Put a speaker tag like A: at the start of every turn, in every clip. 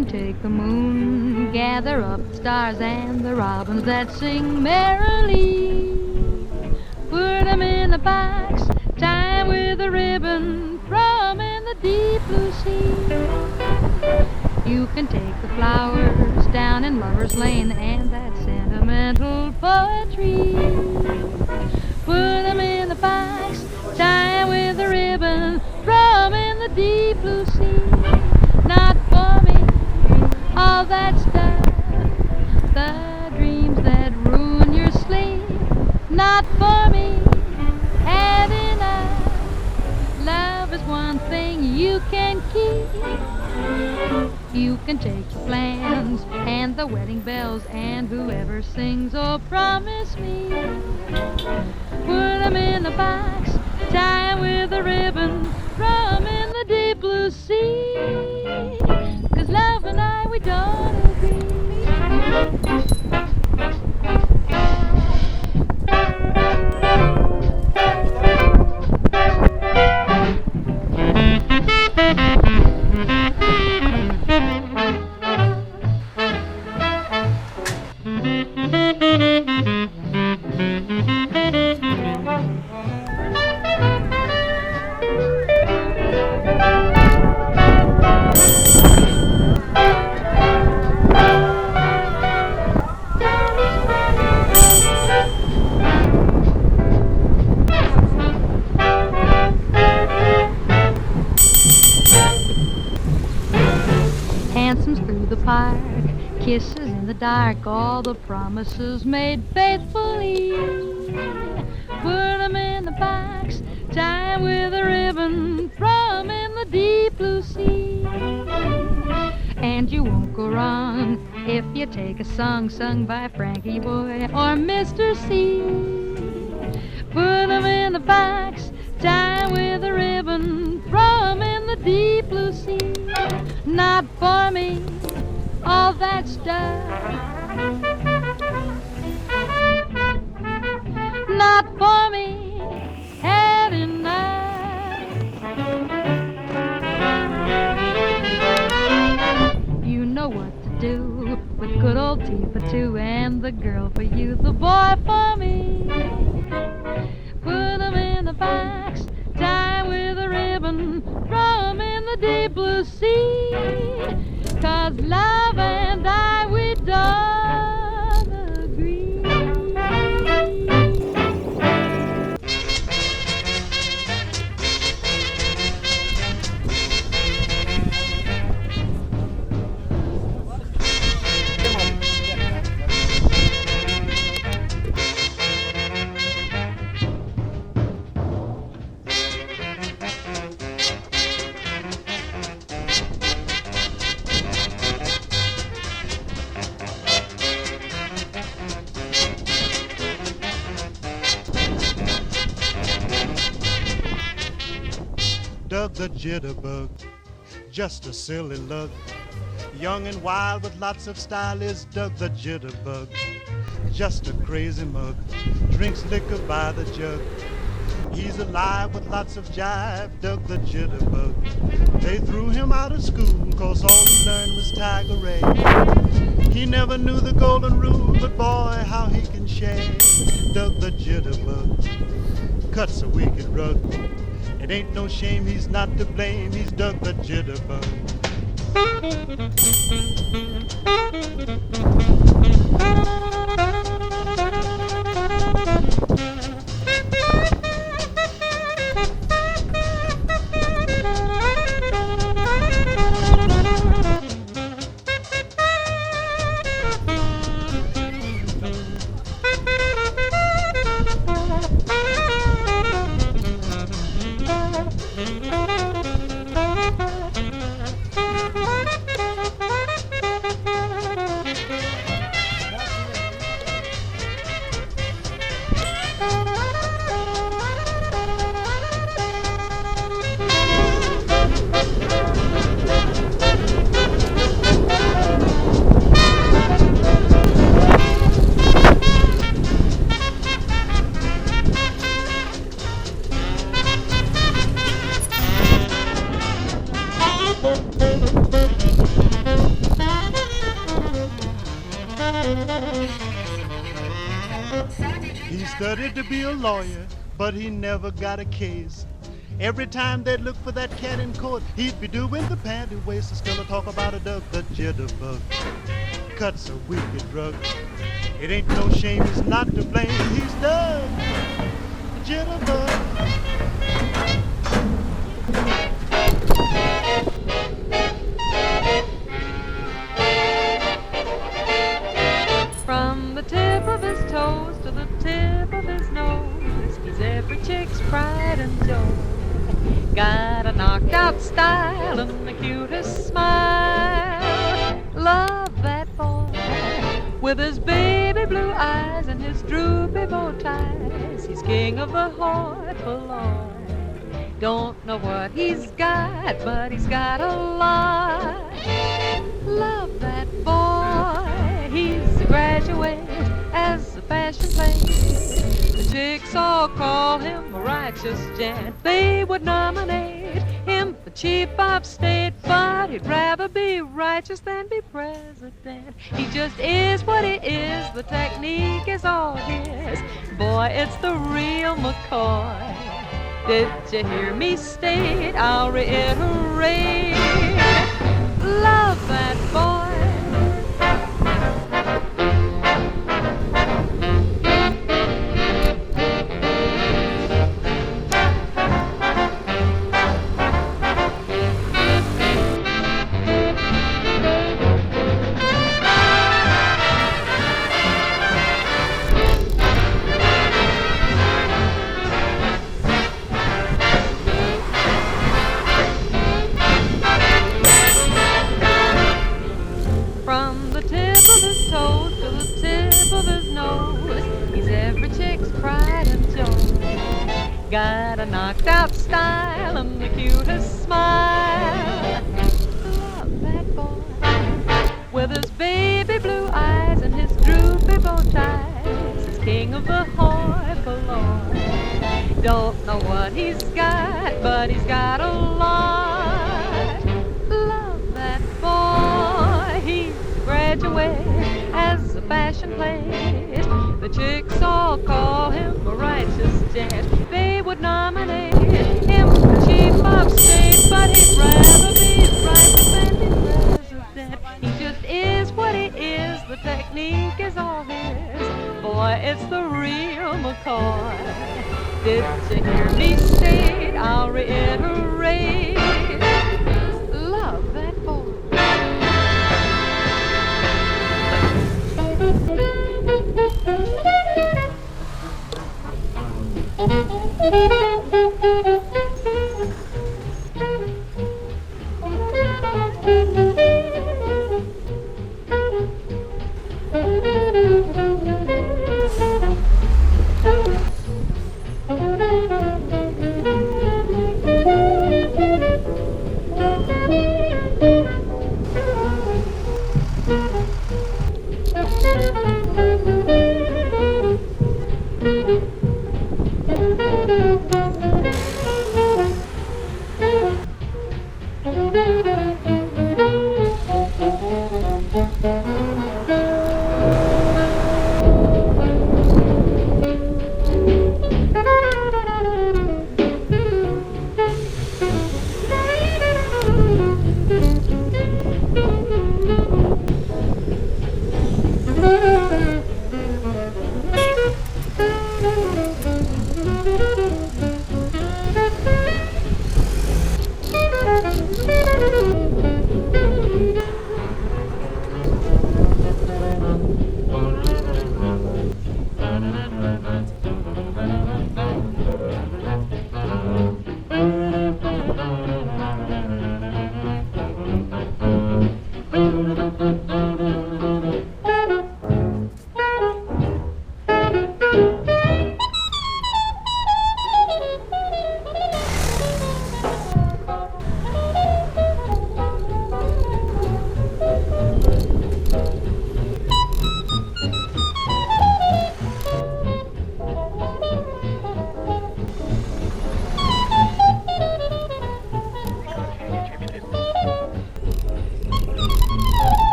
A: can take the moon, gather up the stars and the robins that sing merrily. Put 'em in a box, tie 'em with a ribbon, throw 'em in the deep blue sea. You can take the flowers down in Lover's Lane and that sentimental poetry. Put 'em in a box, tie 'em with a ribbon, throw 'em in the deep blue sea. Not for me, all that stuff, the dreams that ruin your sleep. Not for me, had enough. Love is one thing you can keep. You can take your plans and the wedding bells and whoever sings, oh promise me. Put 'em in a box, tie 'em with a ribbon, throw 'em in the deep blue sea. 'Cause love and I, we don't agree. Kisses in the dark, all the promises made faithfully. Put 'em in a box, tie 'em with a ribbon, throw 'em in the deep blue sea. And you won't go wrong if you take a song sung by Frankie Boy or Mr. C. Put 'em in a box, tie 'em with a ribbon, throw 'em in the deep blue sea. Not for me, all that stuff. Not for me, had enough. You know what to do with good old tea for two and the girl for you, the boy for me. Put 'em in a box, tie 'em with a ribbon, throw 'em in the deep blue sea. 'Cause love and I, we don't agree.
B: Doug the jitterbug, just a silly lug. Young and wild with lots of style is Doug the jitterbug. Just a crazy mug, drinks liquor by the jug. He's alive with lots of jive, Doug the jitterbug. They threw him out of school, 'cause all he learned was Tiger Ray. He never knew the golden rule, but boy, how he can shake. Doug the jitterbug cuts a wicked rug. It ain't no shame, he's not to blame, he's Doug the jitterbug. studied to be a lawyer, but he never got a case. Every time they'd look for that cat in court, he'd be doing the panty waist. Still a talk about a duck, the jitterbug. Cuts a wicked drug. It ain't no shame, he's not to blame. He's Doug, the jitterbug.
A: From the tip of his toes to the tip of his nose, he's every chick's pride and joy. Got a knocked out style and the cutest smile. Love that boy with his baby blue eyes and his droopy bow ties. He's king of the hoi polloi. Don't know what he's got, but he's got a lot. Love that boy. He's a graduate as a fashion plate. The chicks all call him a righteous gent. They would nominate him for chief of state, but he'd rather be righteous than be president. He just is what he is. The technique is all his. Boy, it's the real McCoy. Did you hear me state? I'll reiterate. Love that boy. Got a knocked out style and the cutest smile. Love that boy with his baby blue eyes and his droopy bow ties. He's king of the hoi polloi. Don't know what he's got, but he's got a lot. Love that boy. He's a graduate as a fashion plate. The chicks all call him a righteous gent. They would nominate him for chief of state, but he'd rather be righteous than be president. He just is what he is. The technique is all his. Boy, it's the real McCoy. Did you hear me state? I'll reiterate. Love that boy.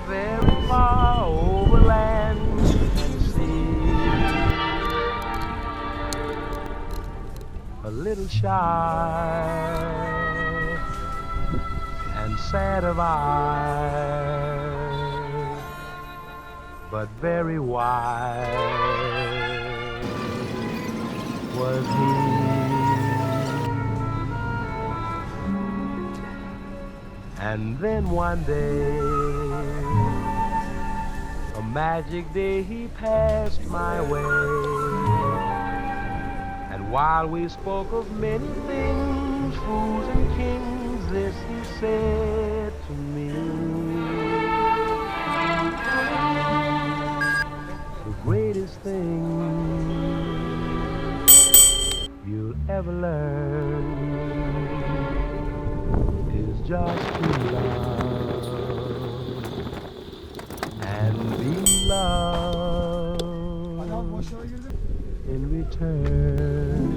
C: Very far over land and sea. A little shy and sad of eye, but very wise was he. And then one day, a magic day, he passed my way. And while we spoke of many things, fools and kings, this he said to me: the greatest thing you'll ever learn is just to love and be loved in return.